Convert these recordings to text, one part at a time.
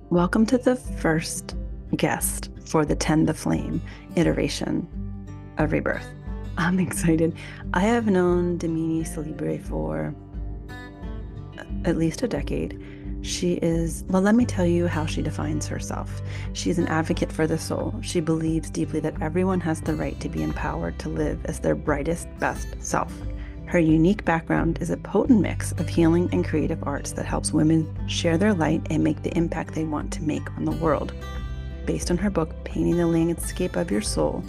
Welcome to the first guest for the Tend the Flame iteration of Rebirth. I'm excited. I have known Damini Celebre for at least a decade. Let me tell you how she defines herself. She's an advocate for the soul. She believes deeply that everyone has the right to be empowered to live as their brightest, best self. Her unique background is a potent mix of healing and creative arts that helps women share their light and make the impact they want to make on the world. Based on her book, Painting the Landscape of Your Soul,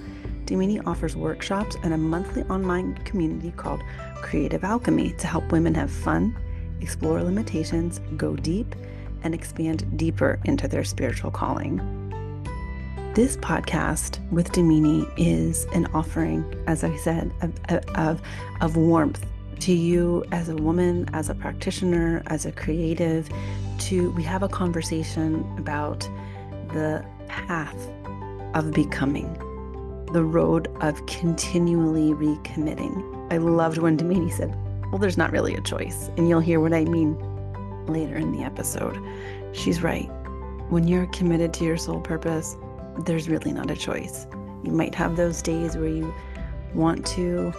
Damini offers workshops and a monthly online community called Creative Alchemy to help women have fun, explore limitations, go deep, and expand deeper into their spiritual calling. This podcast with Damini is an offering, as I said, of warmth to you as a woman, as a practitioner, as a creative. We have a conversation about the path of becoming, the road of continually recommitting. I loved when Damini said, well, there's not really a choice. And you'll hear what I mean later in the episode. She's right. When you're committed to your soul purpose, there's really not a choice. You might have those days where you want to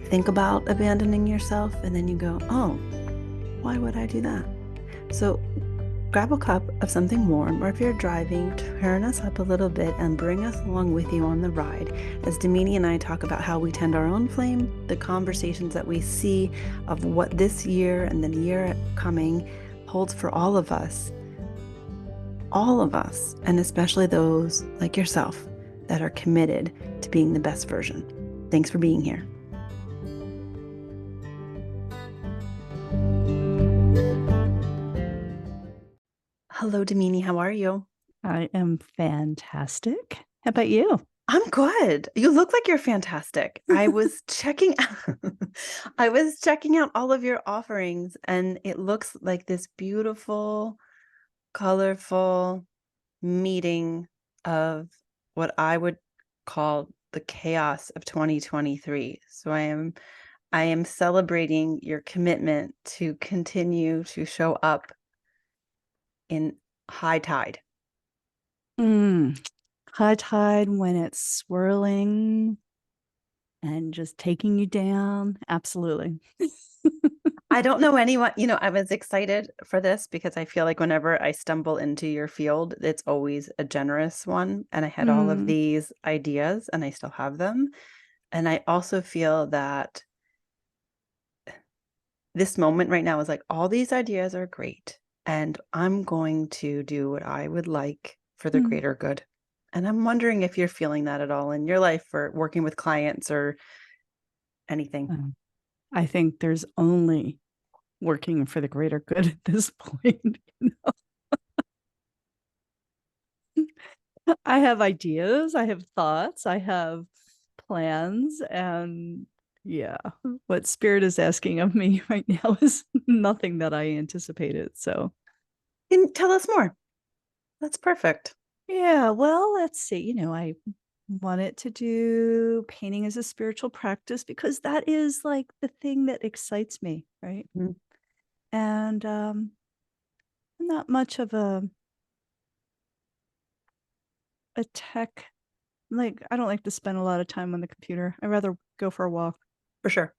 think about abandoning yourself, and then you go, oh, why would I do that? So grab a cup of something warm, or if you're driving, turn us up a little bit and bring us along with you on the ride as Damini and I talk about how we tend our own flame, the conversations that we see of what this year and the year coming holds for all of us, and especially those like yourself that are committed to being the best version. Thanks for being here. Hello, Damini. How are you? I am fantastic. How about you? I'm good. You look like you're fantastic. I was checking out all of your offerings, and it looks like this beautiful, colorful meeting of what I would call the chaos of 2023. So I am celebrating your commitment to continue to show up in high tide. High tide when it's swirling and just taking you down. Absolutely. I don't know anyone, I was excited for this because I feel like whenever I stumble into your field, it's always a generous one. And I had all of these ideas and I still have them. And I also feel that this moment right now is like, all these ideas are great. And I'm going to do what I would like for the greater good. And I'm wondering if you're feeling that at all in your life or working with clients or anything. I think there's only working for the greater good at this point. I have ideas, I have thoughts, I have plans, and yeah, what Spirit is asking of me right now is nothing that I anticipated. So, Tell us more. That's perfect. yeah, well, let's see. I wanted to do painting as a spiritual practice because that is like the thing that excites me, right? Mm-hmm. And I'm not much of a tech, like I don't like to spend a lot of time on the computer. I'd rather go for a walk. For sure.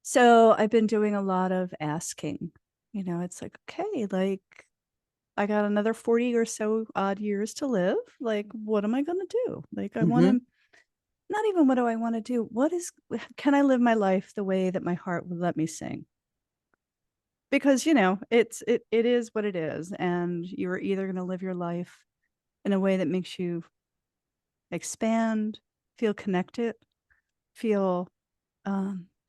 So I've been doing a lot of asking. It's like, okay, like I got another 40 or so odd years to live. Like, what am I going to do? Like, I want to, not even what do I want to do? Can I live my life the way that my heart would let me sing? Because, it is what it is. And you're either going to live your life in a way that makes you expand, feel connected, feel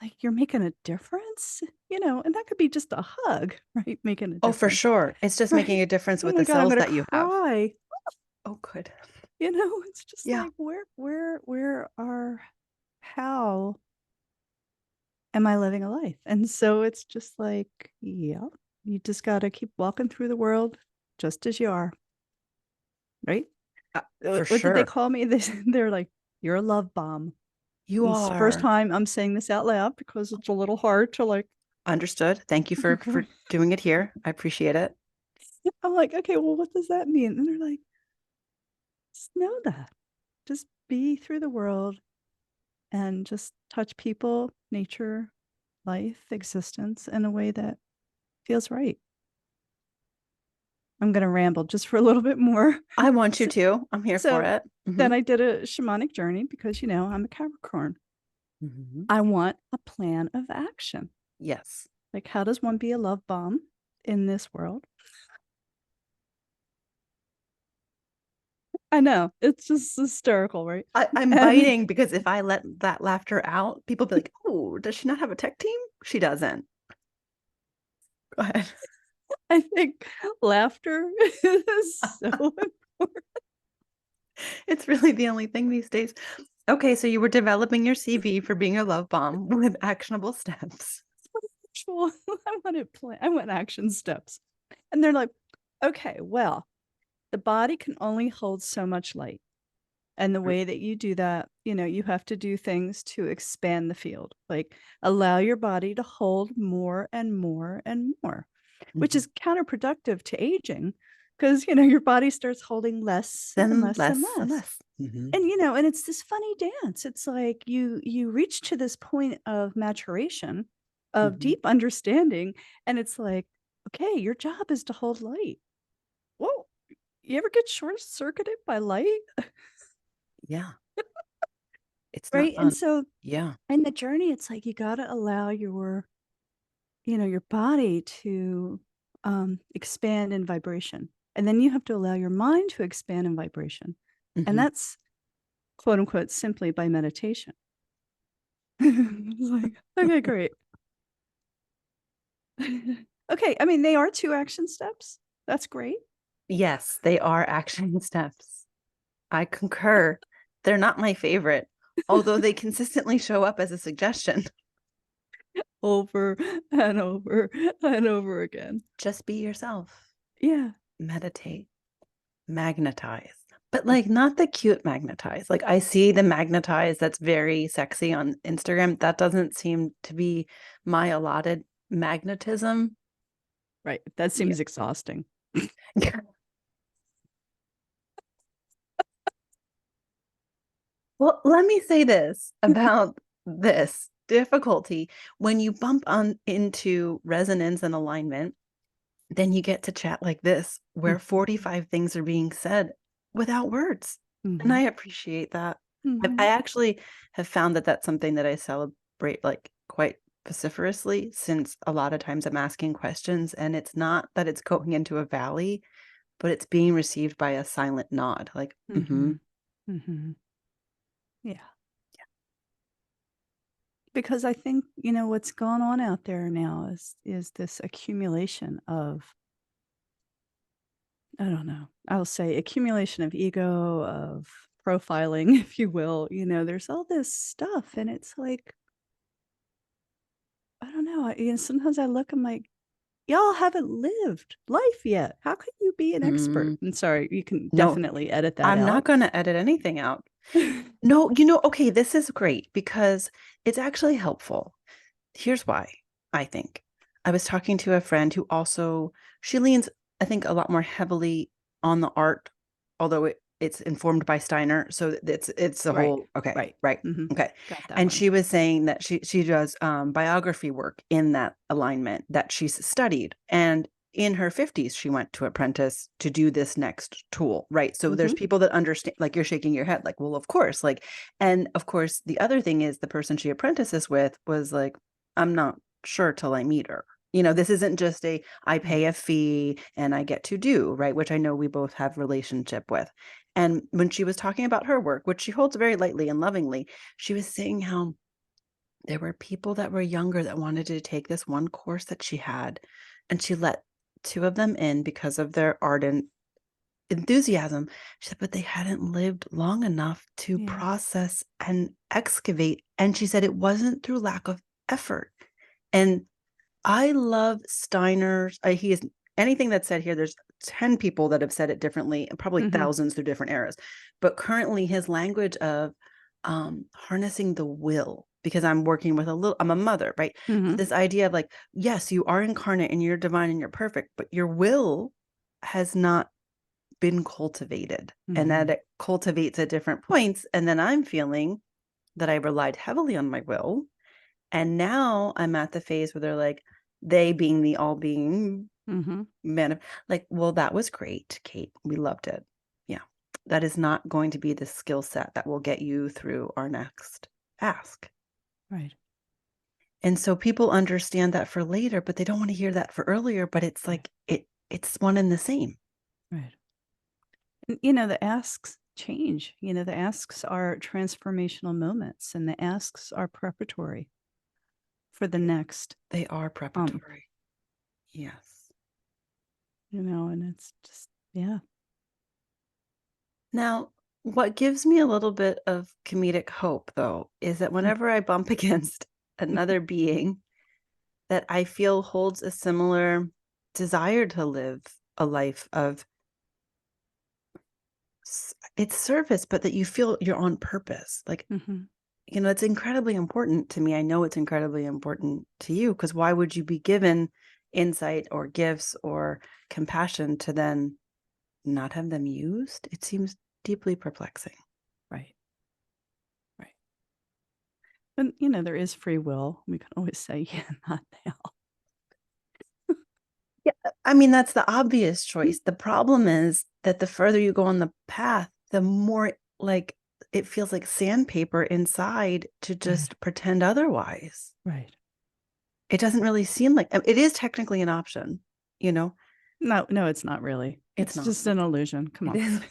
like you're making a difference, and that could be just a hug, right? Making a difference. Oh, for sure. It's just right? making a difference Oh with my the God, I'm cells gonna that you have. cry. Oh, good. It's just Yeah. like how am I living a life? And so it's just like, yeah, you just gotta keep walking through the world just as you are. Right? For What did they sure. call me? They're like, you're a love bomb. You It's the first are. time I'm saying this out loud because it's a little hard to like. Understood. Thank you for doing it here. I appreciate it. I'm like, okay, well, what does that mean? And they're like, just know that. Just be through the world and just touch people, nature, life, existence in a way that feels right. I'm going to ramble just for a little bit more. I want you So, to. I'm here for it. then I did a shamanic journey because, I'm a Capricorn. I want a plan of action. Yes. Like, how does one be a love bomb in this world? I know. It's just hysterical, right? I'm biting because if I let that laughter out, people be like, oh, does she not have a tech team? She doesn't. Go ahead. I think laughter is so important. It's really the only thing these days. Okay, so you were developing your CV for being a love bomb with actionable steps. I want action steps. And they're like, okay, well, the body can only hold so much light. And the way that you do that, you have to do things to expand the field, like allow your body to hold more and more and more, which is counterproductive to aging because, your body starts holding less and less and less. And less. And, and it's this funny dance. It's like you reach to this point of maturation, of deep understanding. And it's like, okay, your job is to hold light. Whoa, you ever get short circuited by light? Yeah. It's not Right. fun. And so Yeah. in the journey, it's like you got to allow your body to expand in vibration. And then you have to allow your mind to expand in vibration. And that's quote unquote simply by meditation. It's like, okay, great. Okay. I mean, they are 2 action steps. That's great. Yes, they are action steps. I concur. They're not my favorite, although they consistently show up as a suggestion. Over and over and over again. Just be yourself. Yeah. Meditate. Magnetize. But like not the cute magnetize. Like I see the magnetize that's very sexy on Instagram. That doesn't seem to be my allotted magnetism. Right. That seems exhausting. Well, let me say this about this difficulty. When you bump on into resonance and alignment, then you get to chat like this, where 45 things are being said without words. And I appreciate that. I actually have found that that's something that I celebrate like quite vociferously, since a lot of times I'm asking questions and it's not that it's going into a valley, but it's being received by a silent nod, like, Yeah. Because I think, what's going on out there now is this accumulation of, I don't know, I'll say accumulation of ego, of profiling, if you will. There's all this stuff and it's like, I don't know. Sometimes I look, I'm like, y'all haven't lived life yet. How can you be an expert? I'm sorry, you can definitely edit that out. I'm not going to edit anything out. No, okay, this is great because it's actually helpful. Here's why, I think. I was talking to a friend who also, she leans, I think, a lot more heavily on the art, although it's informed by Steiner. So it's a whole, okay, right. Okay. And she was saying that she does biography work in that alignment that she's studied. And in her 50s, she went to apprentice to do this next tool, right? So there's people that understand, like you're shaking your head, like, well, of course, like, and of course, the other thing is the person she apprentices with was like, I'm not sure till I meet her. This isn't just I pay a fee and I get to do, right? Which I know we both have relationship with. And when she was talking about her work, which she holds very lightly and lovingly, she was saying how there were people that were younger that wanted to take this one course that she had, and she let 2 of them in because of their ardent enthusiasm. She said, but they hadn't lived long enough to process and excavate. And she said it wasn't through lack of effort. And I love Steiner's, he is, anything that's said here, there's 10 people that have said it differently, and probably thousands through different eras. But currently his language of harnessing the will, because I'm working with I'm a mother, right? So this idea of like, yes, you are incarnate and you're divine and you're perfect, but your will has not been cultivated, and that it cultivates at different points. And then I'm feeling that I relied heavily on my will. And now I'm at the phase where they're like, they being the all being man of, like, well, that was great, Kate. We loved it. Yeah. That is not going to be the skill set that will get you through our next ask. Right. And so people understand that for later, but they don't want to hear that for earlier. But it's like it's one and the same. Right. And, the asks change. The asks are transformational moments, and the asks are preparatory for the next. They are preparatory. Yes. And it's just, yeah. Now, what gives me a little bit of comedic hope, though, is that whenever I bump against another being that I feel holds a similar desire to live a life of it's service, but that you feel you're on purpose. Like, it's incredibly important to me. I know it's incredibly important to you, because why would you be given insight or gifts or compassion to then not have them used? It seems deeply perplexing. Right. Right. And, there is free will. We can always say, yeah, not now. Yeah, I mean, that's the obvious choice. The problem is that the further you go on the path, the more like it feels like sandpaper inside to just pretend otherwise. Right. It doesn't really seem like it is technically an option, No, it's not really. It's not. just an illusion. Come on.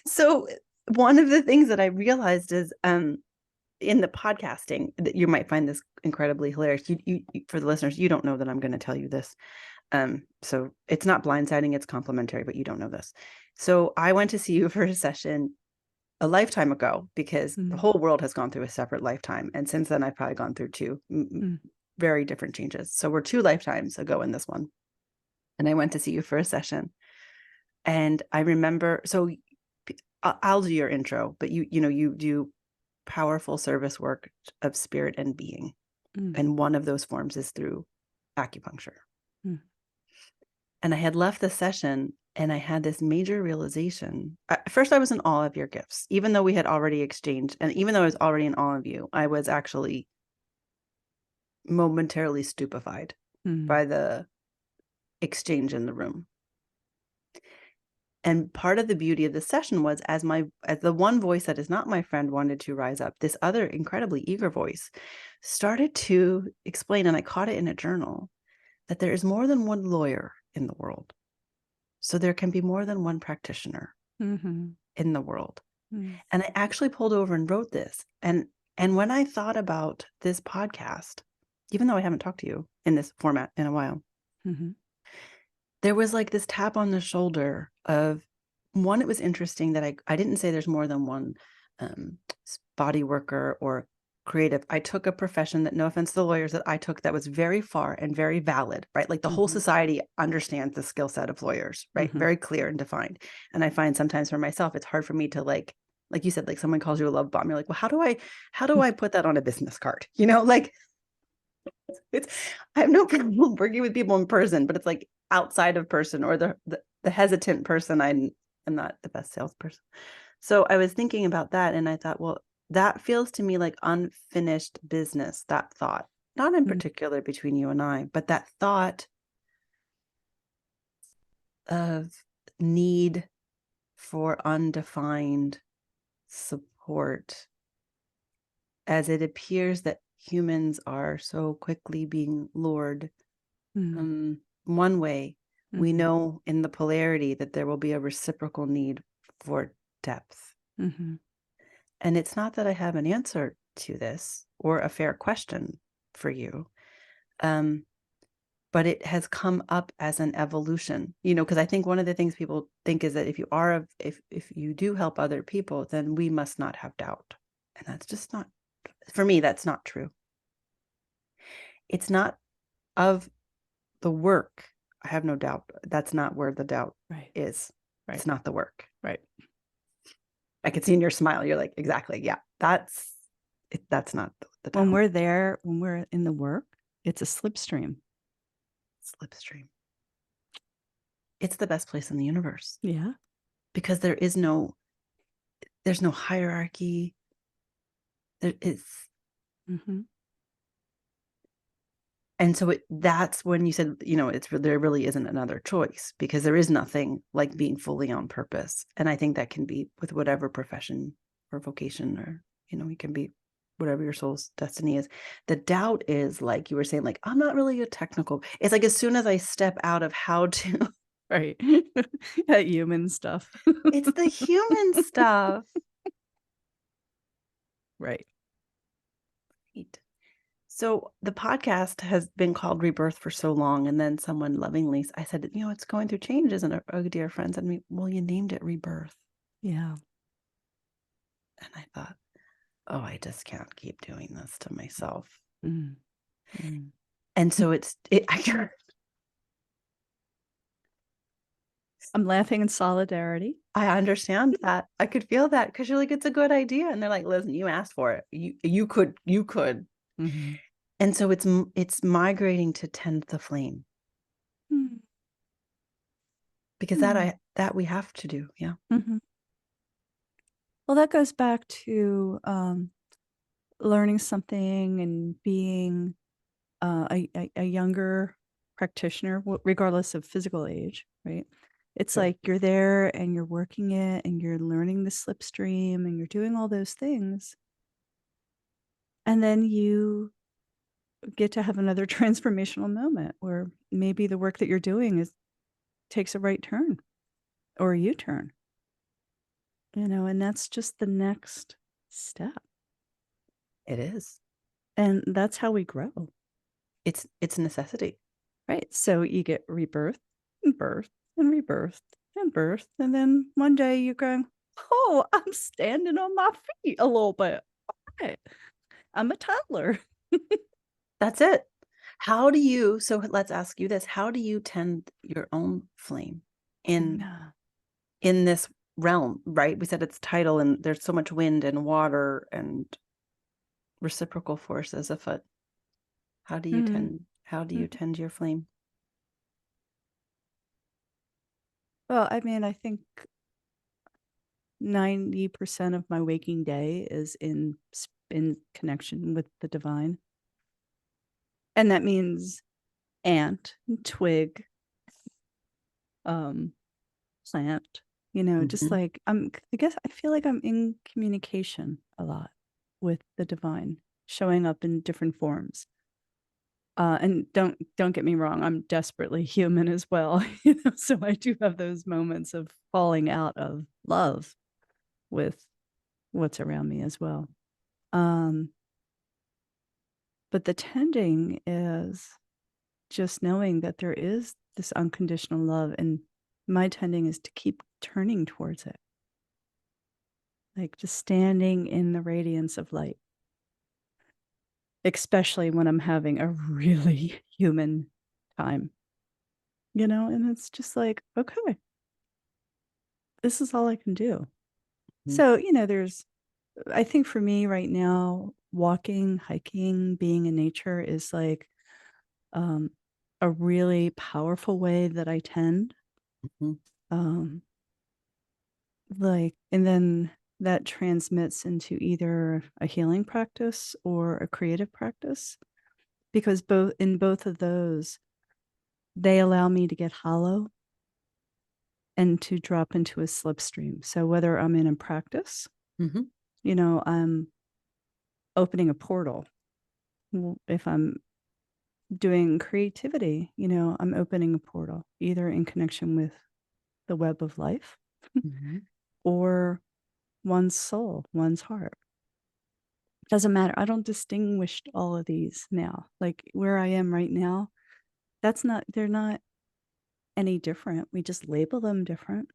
So one of the things that I realized is in the podcasting, that you might find this incredibly hilarious. You for the listeners, you don't know that I'm going to tell you this. So it's not blindsiding, it's complimentary, but you don't know this. So I went to see you for a session a lifetime ago, because the whole world has gone through a separate lifetime. And since then, I've probably gone through two very different changes. So we're 2 lifetimes ago in this one. And I went to see you for a session. And I remember, so I'll do your intro, but you do powerful service work of spirit and being. And one of those forms is through acupuncture. And I had left the session and I had this major realization. First, I was in awe of your gifts, even though we had already exchanged. And even though I was already in awe of you, I was actually momentarily stupefied by the exchange in the room. And part of the beauty of the session was, as the one voice that is not my friend wanted to rise up, this other incredibly eager voice started to explain, and I caught it in a journal, that there is more than one lawyer in the world. So there can be more than one practitioner in the world. And I actually pulled over and wrote this. And when I thought about this podcast, even though I haven't talked to you in this format in a while, there was like this tap on the shoulder of, one, it was interesting that I didn't say there's more than one body worker or creative. I took a profession that, no offense to the lawyers, that I took that was very far and very valid, right? Like the whole society understands the skill set of lawyers, right? Very clear and defined. And I find sometimes for myself, it's hard for me to like you said, like someone calls you a love bomb. You're like, well, how do I put that on a business card? Like I have no problem working with people in person, but it's like outside of person, or the hesitant person, I'm not the best salesperson. So I was thinking about that, and I thought, well, that feels to me like unfinished business, that thought, not in particular between you and I, but that thought of need for undefined support, as it appears that humans are so quickly being lured one way. We know in the polarity that there will be a reciprocal need for depth. And it's not that I have an answer to this or a fair question for you, but it has come up as an evolution, because I think one of the things people think is that if you do help other people, then we must not have doubt. And that's just not, for me, that's not true. It's not of the work. I have no doubt. That's not where the doubt is. Right. It's not the work. Right. I could see in your smile. You're like, exactly. Yeah, that's not the doubt. When we're there, when we're in the work, it's a slipstream. Slipstream. It's the best place in the universe. Yeah. Because there's no hierarchy. And so that's when you said, there really isn't another choice, because there is nothing like being fully on purpose. And I think that can be with whatever profession or vocation, or, it can be whatever your soul's destiny is. The doubt is, like you were saying, like, I'm not really a technical. It's like, as soon as I step out of how to. Right. That human stuff. It's the human stuff. Right. So the podcast has been called Rebirth for so long, and then someone lovingly, I said, it's going through changes, and a dear friend said to me, well, you named it Rebirth. Yeah. And I thought, oh, I just can't keep doing this to myself. And so I'm laughing in solidarity. I understand that. I could feel that, because you're like, it's a good idea. And they're like, listen, you asked for it. You could. And so it's migrating to tend the flame. Because that we have to do. Yeah. Well, that goes back to learning something and being a younger practitioner, regardless of physical age, right? It's Sure. like you're there and you're working it and you're learning the slipstream and you're doing all those things. And then you get to have another transformational moment where maybe the work that you're doing takes a right turn or a U-turn. And that's just the next step. It is. And that's how we grow. It's a necessity. Right. So you get rebirth and birth and rebirth and birth. And then one day you're going, oh, I'm standing on my feet a little bit. Right. I'm a toddler. That's it. So let's ask you this. How do you tend your own flame in this realm, right? We said it's tidal, and there's so much wind and water and reciprocal forces afoot. How do you tend your flame? Well, I mean, I think 90% of my waking day is in connection with the divine. And that means ant, twig, plant, just like I guess I feel like I'm in communication a lot with the divine, showing up in different forms. And don't get me wrong, I'm desperately human as well, so I do have those moments of falling out of love with what's around me as well. But the tending is just knowing that there is this unconditional love, and my tending is to keep turning towards it. Like just standing in the radiance of light. Especially when I'm having a really human time. And it's just like, okay, this is all I can do. So, I think for me right now, walking, hiking, being in nature is like a really powerful way that I tend. And then that transmits into either a healing practice or a creative practice, because in both of those, they allow me to get hollow and to drop into a slipstream. So whether I'm in a practice, I'm opening a portal. If I'm doing creativity, I'm opening a portal, either in connection with the web of life or one's soul, one's heart. Doesn't matter. I don't distinguish all of these now. Like where I am right now, they're not any different. We just label them different.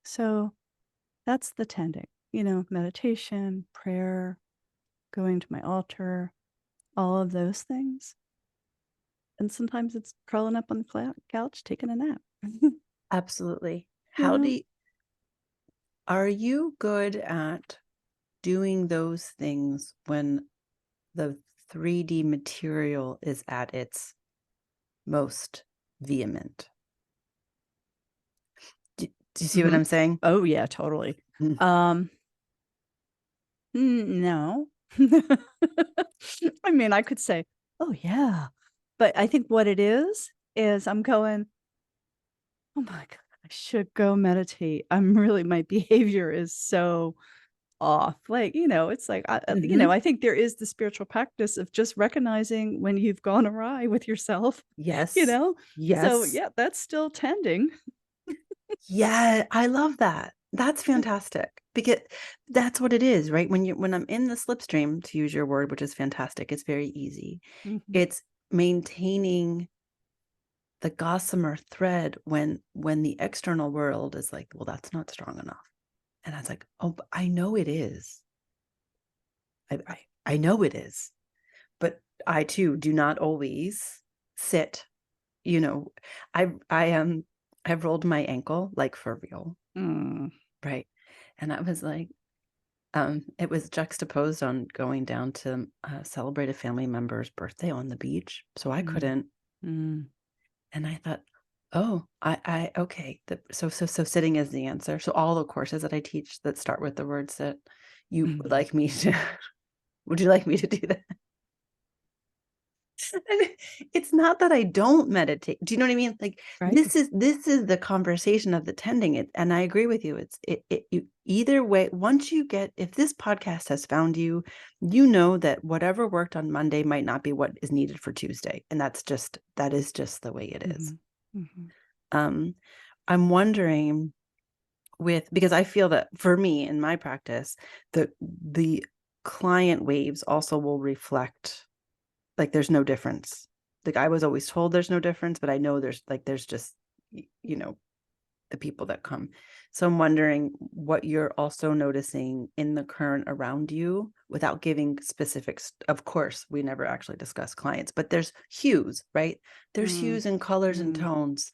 So that's the tending, meditation, prayer, going to my altar, all of those things. And sometimes it's crawling up on the couch, taking a nap. Absolutely. Are you good at doing those things when the 3D material is at its most vehement. Do you see what I'm saying? Oh yeah, totally. No. I mean, I could say, oh yeah, but I think what it is I'm going, oh my God, I should go meditate. My behavior is so off. Like, it's like, I think there is the spiritual practice of just recognizing when you've gone awry with yourself, Yes. So Yes. yeah, that's still tending. Yeah, I love that. That's fantastic because that's what it is, right? When I'm in the slipstream, to use your word, which is fantastic, it's very easy. Mhm. It's maintaining the gossamer thread when the external world is like, well, that's not strong enough. And I was like, oh, but I know it is. I know it is. But I too do not always sit, I've rolled my ankle, like for real. Right. And I was like, it was juxtaposed on going down to celebrate a family member's birthday on the beach. So I couldn't. And I thought, oh, I okay. So sitting is the answer. So all the courses that I teach that start with the word sit, you would like me to, would you like me to do that? It's not that I don't meditate. Do you know what I mean? Like Right. this is the conversation of the tending it. And I agree with you. You either way, once you get, if this podcast has found you, you know that whatever worked on Monday might not be what is needed for Tuesday. And that is just the way it is. I'm wondering because I feel that for me in my practice, the client waves also will reflect, like there's no difference. Like I was always told there's no difference, but I know there's just, the people that come. So I'm wondering what you're also noticing in the current around you without giving specifics. Of course, we never actually discuss clients, but there's hues, right? There's hues and colors and tones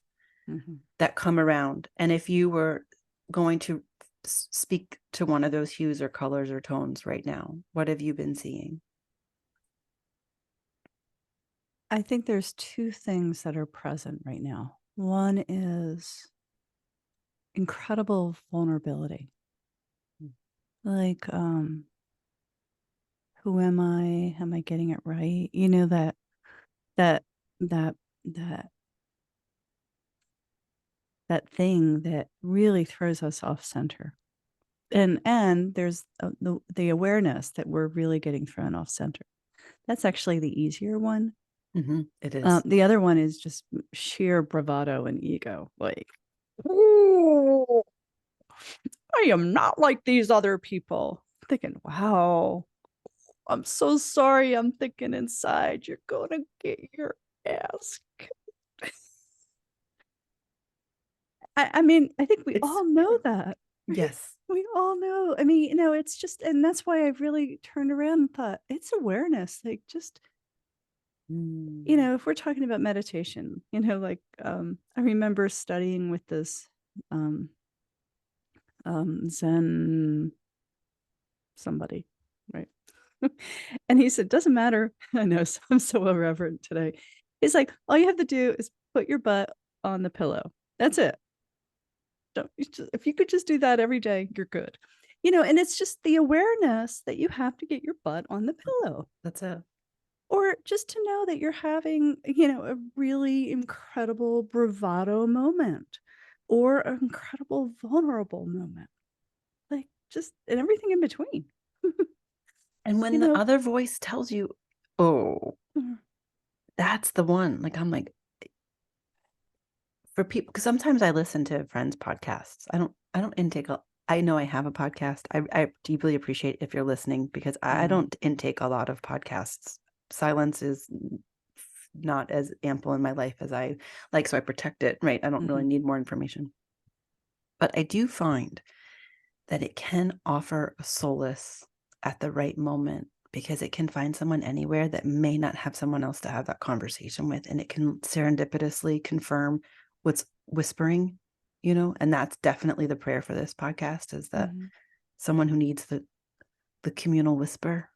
that come around. And if you were going to speak to one of those hues or colors or tones right now, what have you been seeing? I think there's two things that are present right now. One is incredible vulnerability. Like, who am I? Am I getting it right? That that that that thing that really throws us off center. And there's the awareness that we're really getting thrown off center. That's actually the easier one. It is. The other one is just sheer bravado and ego. Like, "Ooh, I am not like these other people." I'm thinking, wow, I'm so sorry. I'm thinking inside, you're gonna get your ass kicked. I mean, I think we all know that. Right? Yes. We all know. I mean, it's just, and that's why I've really turned around and thought it's awareness. Like, just, if we're talking about meditation, like, I remember studying with this Zen somebody, right? And he said, doesn't matter. I know, so I'm so irreverent today. He's like, all you have to do is put your butt on the pillow. That's it. If you could just do that every day, you're good. And it's just the awareness that you have to get your butt on the pillow. That's it. Or just to know that you're having, a really incredible bravado moment or an incredible vulnerable moment. Like, just, and everything in between. And when the other voice tells you, oh, that's the one. Like, I'm like, for people, because sometimes I listen to friends' podcasts. I don't intake I know I have a podcast. I deeply appreciate if you're listening because I don't intake a lot of podcasts. Silence is not as ample in my life as I like, so I protect it, right? I don't really need more information. But I do find that it can offer a solace at the right moment because it can find someone anywhere that may not have someone else to have that conversation with. And it can serendipitously confirm what's whispering, and that's definitely the prayer for this podcast is that someone who needs the communal whisper,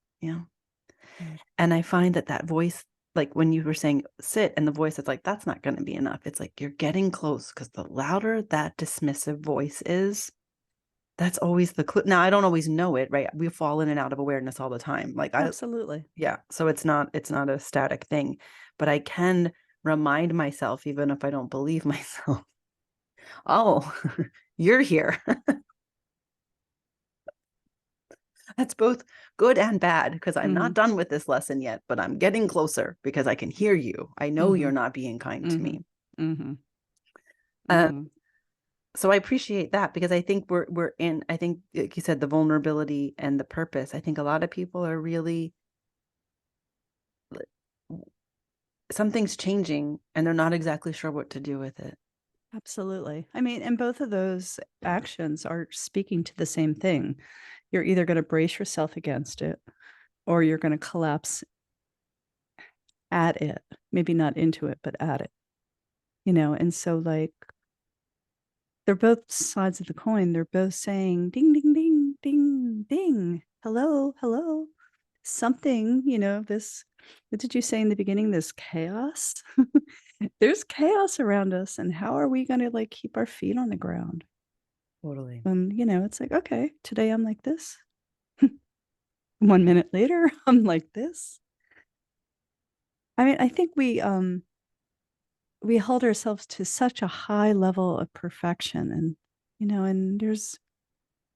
And I find that voice, like when you were saying sit, and the voice is like, that's not going to be enough. It's like you're getting close, because the louder that dismissive voice is, that's always the clue. Now, I don't always know it, right? We fall in and out of awareness all the time. Absolutely. Yeah. So it's not a static thing, but I can remind myself, even if I don't believe myself, oh, you're here. That's both good and bad, because I'm not done with this lesson yet, but I'm getting closer because I can hear you. I know you're not being kind to me. So I appreciate that, because I think we're in, I think, like you said, the vulnerability and the purpose. I think a lot of people are really, something's changing and they're not exactly sure what to do with it. Absolutely. I mean, and both of those actions are speaking to the same thing. You're either going to brace yourself against it, or you're going to collapse at it. Maybe not into it, but at it. And so like they're both sides of the coin. They're both saying ding, ding, ding, ding, ding. Hello, hello. Something, this, what did you say in the beginning? This chaos. There's chaos around us. And how are we going to like keep our feet on the ground? Totally. And, it's like, okay, today I'm like this. 1 minute later, I'm like this. I mean, I think we hold ourselves to such a high level of perfection, and there's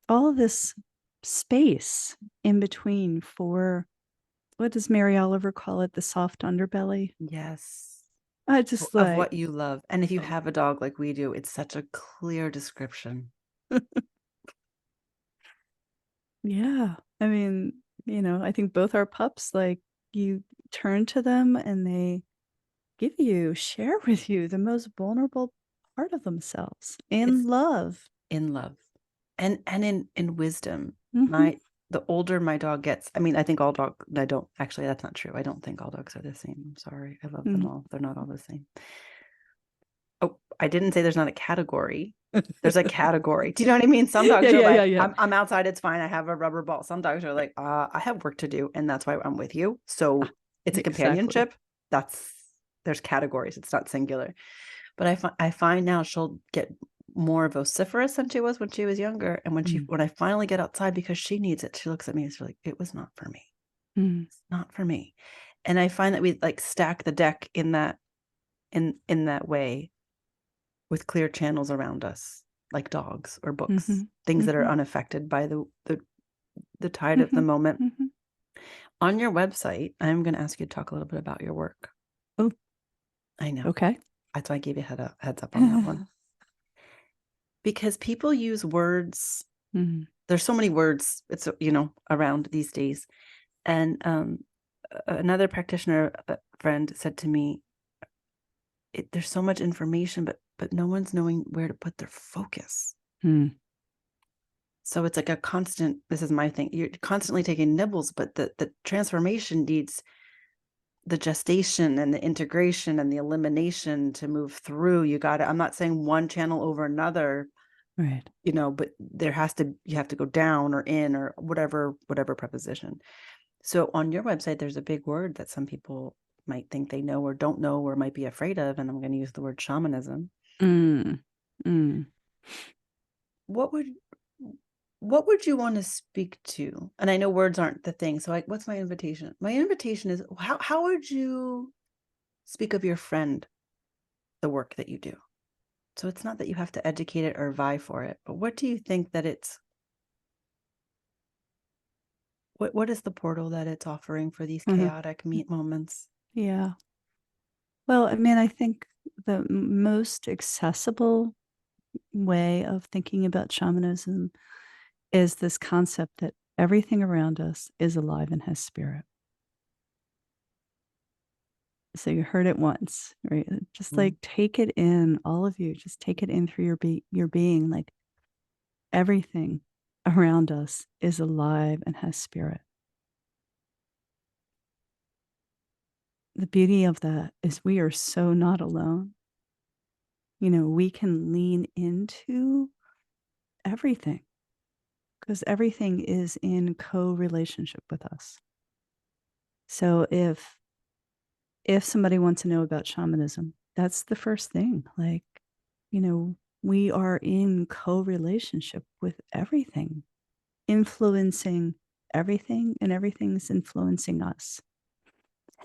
all this space in between for, what does Mary Oliver call it? The soft underbelly. Yes. I just Of like, what you love. And if you have a dog like we do, it's such a clear description. yeah. I mean, I think both our pups, like, you turn to them and they share with you the most vulnerable part of themselves in It's love. in love and in wisdom. Mm-hmm. The older my dog gets, I mean, I think all dogs, I don't, actually, that's not true. I don't think all dogs are the same. I'm sorry. I love them all. They're not all the same. Oh, I didn't say there's not a category. There's a category. Do you know what I mean? Some dogs are like, Yeah. I'm outside, it's fine. I have a rubber ball. Some dogs are like, I have work to do, and that's why I'm with you. So it's a companionship. There's categories. It's not singular. But I find now she'll get more vociferous than she was when she was younger. And when I finally get outside because she needs it, she looks at me and she's like, it was not for me. It's not for me. And I find that we like stack the deck in that way, with clear channels around us, like dogs or books, things that are unaffected by the tide of the moment. On your website, I'm going to ask you to talk a little bit about your work. Oh, I know. okay. That's why I gave you a heads up on that one. Because people use words. There's so many words, it's, around these days. And another practitioner friend said to me, there's so much information, but no one's knowing where to put their focus. So it's like a constant, this is my thing, you're constantly taking nibbles, but the transformation needs the gestation and the integration and the elimination to move through. I'm not saying one channel over another, right, but you have to go down or in or whatever preposition. So on your website, there's a big word that some people might think they know or don't know or might be afraid of, and I'm going to use the word shamanism. What would you want to speak to? And I know words aren't the thing, so what's my invitation? My invitation is, how would you speak of your friend, the work that you do? So it's not that you have to educate it or vie for it, but what do you think that what is the portal that it's offering for these chaotic moments? Yeah. Well, I mean, I think the most accessible way of thinking about shamanism is this concept that everything around us is alive and has spirit. So you heard it once, right? Just like take it in, all of you, just take it in through your being. Like everything around us is alive and has spirit. The beauty of that is we are so not alone. We can lean into everything because everything is in co-relationship with us. So if somebody wants to know about shamanism, that's the first thing. Like, we are in co-relationship with everything, influencing everything, and everything's influencing us.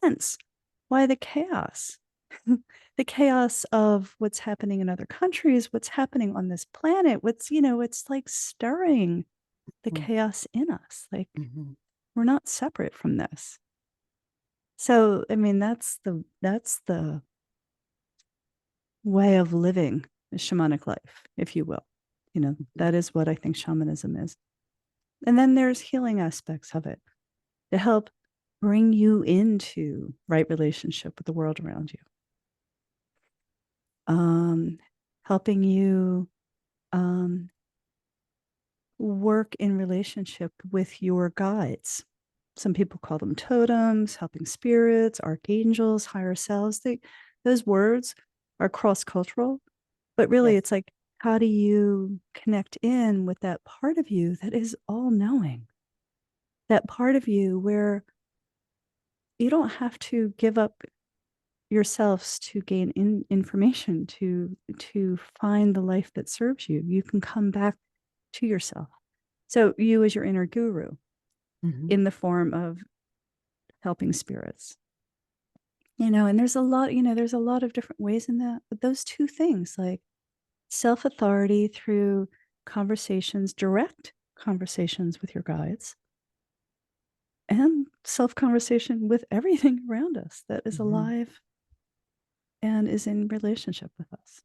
Hence, why the chaos? The chaos of what's happening in other countries, what's happening on this planet, it's like stirring the chaos in us. Like, we're not separate from this. So, I mean, that's the way of living a shamanic life, if you will. That is what I think shamanism is. And then there's healing aspects of it to help bring you into right relationship with the world around you. Helping you work in relationship with your guides. Some people call them totems, helping spirits, archangels, higher selves. Those words are cross-cultural, but really Yes. it's like, how do you connect in with that part of you that is all-knowing? That part of you where you don't have to give up yourselves to gain information to find the life that serves you. You can come back to yourself. So you as your inner guru in the form of helping spirits. And there's a lot of different ways in that. But those two things, like self-authority through conversations, direct conversations with your guides, and self-conversation with everything around us that is alive and is in relationship with us.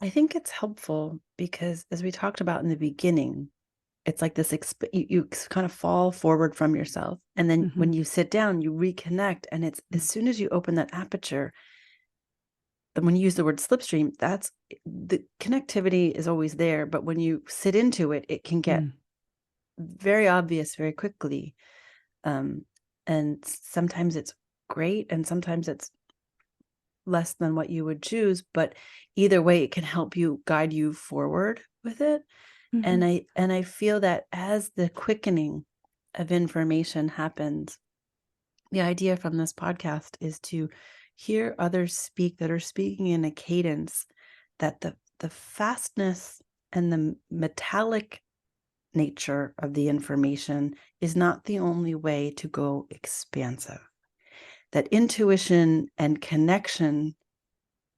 I think it's helpful because, as we talked about in the beginning, it's like this, you kind of fall forward from yourself. And then when you sit down, you reconnect. And it's as soon as you open that aperture, then when you use the word slipstream, that's the connectivity is always there. But when you sit into it, it can get very obvious very quickly. And sometimes it's great, and sometimes it's less than what you would choose, but either way it can help you, guide you forward with it. And I feel that as the quickening of information happens, the idea from this podcast is to hear others speak that are speaking in a cadence that the fastness and the metallic nature of the information is not the only way to go expansive. That intuition and connection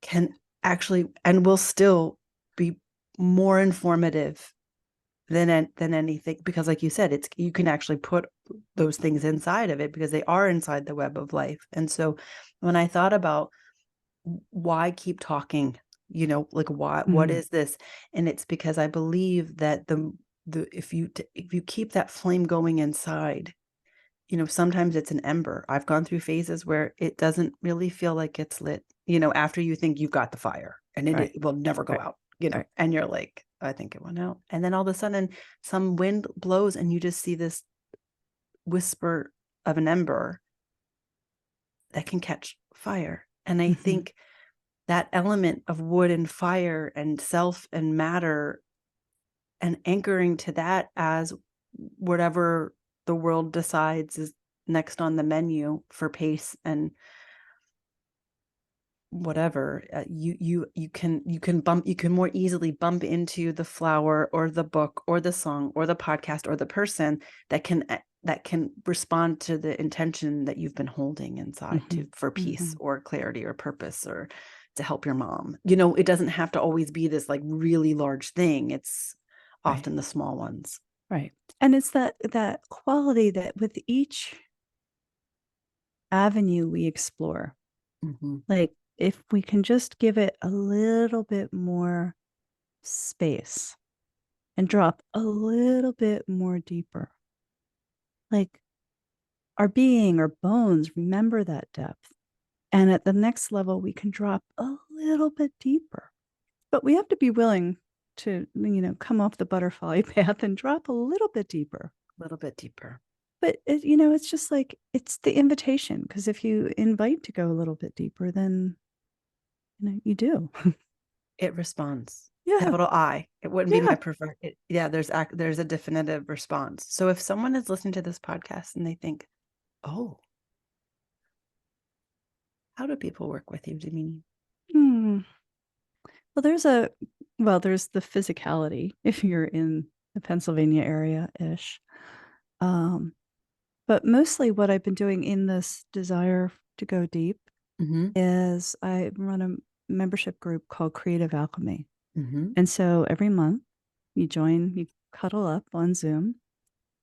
can actually and will still be more informative than anything, because like you said, you can actually put those things inside of it because they are inside the web of life. And so when I thought about why keep talking, like what is this, and it's because I believe that the if you keep that flame going inside, sometimes it's an ember. I've gone through phases where it doesn't really feel like it's lit, after you think you've got the fire and it will never go out, and you're like, I think it went out. And then all of a sudden some wind blows and you just see this whisper of an ember that can catch fire. And I think that element of wood and fire and self and matter, and anchoring to that as whatever the world decides is next on the menu for pace and whatever, you can more easily bump into the flower or the book or the song or the podcast or the person that can respond to the intention that you've been holding inside for peace or clarity or purpose, or to help your mom. It doesn't have to always be this like really large thing. It's often the small ones. Right. And it's that quality that with each avenue we explore, like if we can just give it a little bit more space and drop a little bit more deeper, like our being, our bones remember that depth. And at the next level, we can drop a little bit deeper. But we have to be willing to, come off the butterfly path and drop a little bit deeper. A little bit deeper. But, it's just like, it's the invitation. Because if you invite to go a little bit deeper, then, you do. It responds. Yeah. Capital I. It wouldn't be my preferred. There's a definitive response. So if someone is listening to this podcast and they think, Oh. How do people work with you, Damini? Well, there's the physicality if you're in the Pennsylvania area-ish. But mostly what I've been doing in this desire to go deep is I run a membership group called Creative Alchemy. And so every month you cuddle up on Zoom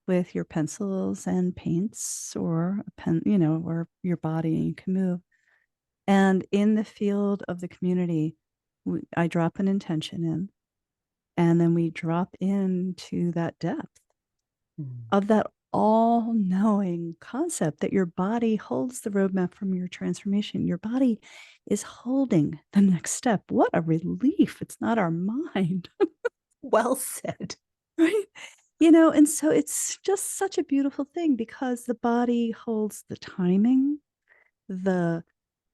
with your pencils and paints or a pen, or your body, and you can move. And in the field of the community, I drop an intention in, and then we drop into that depth of that all-knowing concept that your body holds the roadmap from your transformation. Your body is holding the next step. What a relief. It's not our mind. Well said. Right? And so it's just such a beautiful thing because the body holds the timing, the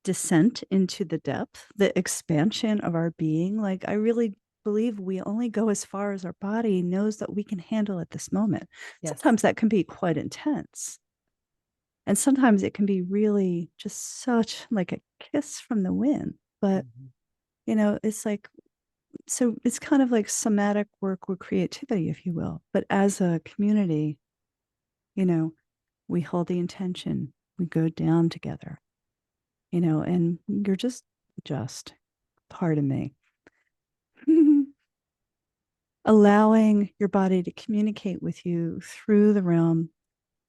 descent into the depth, the expansion of our being. Like, I really believe we only go as far as our body knows that we can handle at this moment. Yes. Sometimes that can be quite intense. And sometimes it can be really just such like a kiss from the wind. But, it's like, so it's kind of like somatic work with creativity, if you will. But as a community, we hold the intention, we go down together, and you're just pardon me, allowing your body to communicate with you through the realm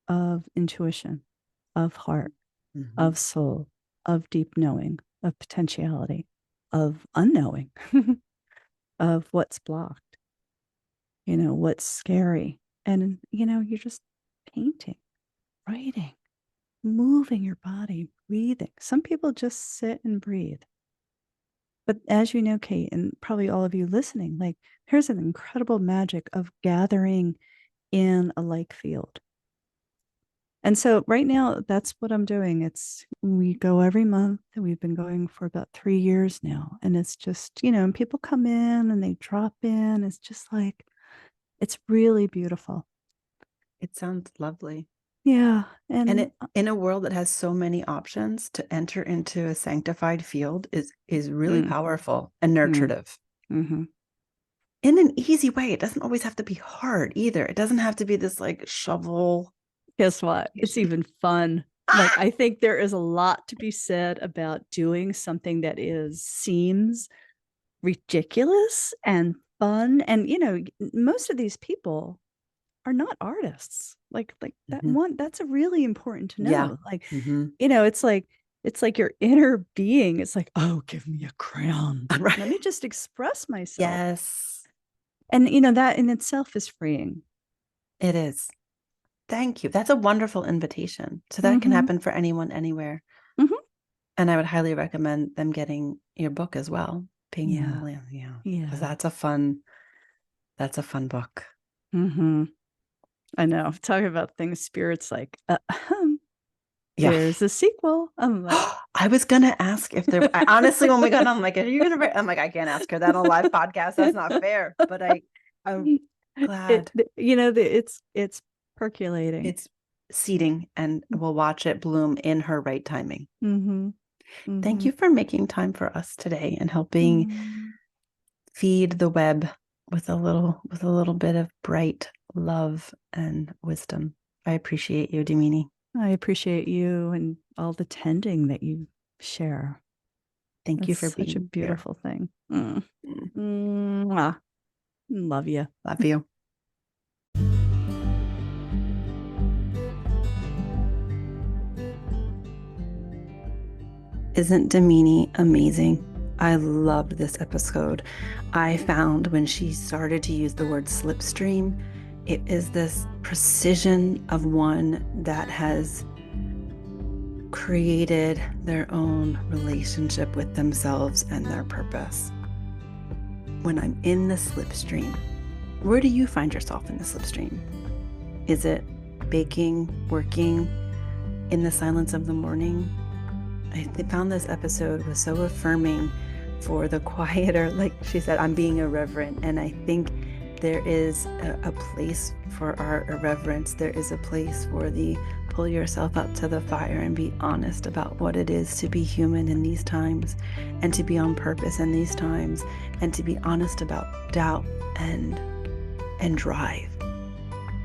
of intuition, of heart, of soul, of deep knowing, of potentiality, of unknowing, of what's blocked, what's scary. And, you're just painting, writing, moving your body, breathing. Some people just sit and breathe. But as you know, Kate, and probably all of you listening, like, there's an incredible magic of gathering in a like field. And so right now, that's what I'm doing. We go every month, and we've been going for about 3 years now. And it's just, and people come in and they drop in. It's just like, it's really beautiful. It sounds lovely. Yeah. And in a world that has so many options, to enter into a sanctified field is really powerful and nurturative. In an easy way. It doesn't always have to be hard either. It doesn't have to be this like shovel. Guess what? It's even fun. Like, I think there is a lot to be said about doing something that seems ridiculous and fun. And, most of these people are not artists. Like that one, that's a really important to know. Yeah. Like, it's like your inner being. It's like, oh, give me a crayon. Right. Let me just express myself. Yes. And, that in itself is freeing. It is. Thank you. That's a wonderful invitation. So that can happen for anyone, anywhere. And I would highly recommend them getting your book as well. Being in the Land. Yeah. Because that's a fun book. I know. Talking about things, spirits like, there's a sequel. I'm like, I was going to ask if there, honestly, when we got on, I'm like, are you going to, I'm like, I can't ask her that on a live podcast. That's not fair. But I'm glad. It's percolating. It's seeding, and we'll watch it bloom in her right timing. Thank you for making time for us today and helping feed the web with a little bit of bright love and wisdom. I appreciate you, Damini. I appreciate you and all the tending that you share. Thank you for being such a beautiful thing. Love you. Love you. Isn't Damini amazing? I loved this episode. I found when she started to use the word slipstream, it is this precision of one that has created their own relationship with themselves and their purpose. When I'm in the slipstream, where do you find yourself in the slipstream? Is it baking, working, in the silence of the morning? I found this episode was so affirming for the quieter, like she said, I'm being irreverent. And I think there is a place for our irreverence. There is a place for the pull yourself up to the fire and be honest about what it is to be human in these times, and to be on purpose in these times, and to be honest about doubt and drive.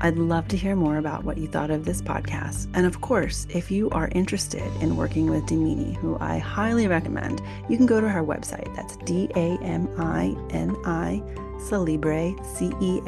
I'd love to hear more about what you thought of this podcast. And of course, if you are interested in working with Damini, who I highly recommend, you can go to her website. That's Damini Celebre, CELEBRE.com.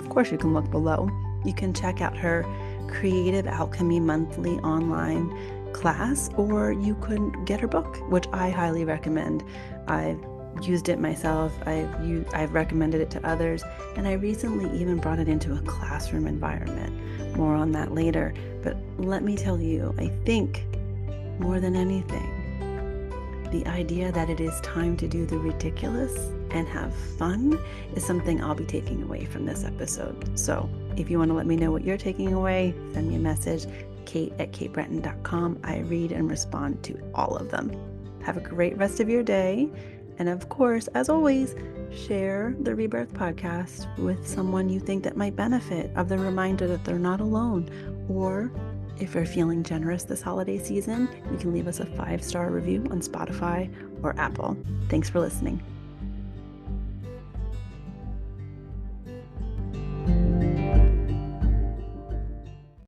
Of course, you can look below. You can check out her Creative Alchemy Monthly online class, or you could get her book, which I highly recommend. I've used it myself. I've recommended it to others, and I recently even brought it into a classroom environment. More on that later. But let me tell you, I think more than anything, the idea that it is time to do the ridiculous and have fun is something I'll be taking away from this episode. So if you want to let me know what you're taking away, send me a message, kate@katebretton.com. I read and respond to all of them. Have a great rest of your day. And of course, as always, share the Rebirth podcast with someone you think that might benefit of the reminder that they're not alone. Or if you're feeling generous this holiday season, you can leave us a 5-star review on Spotify or Apple. Thanks for listening.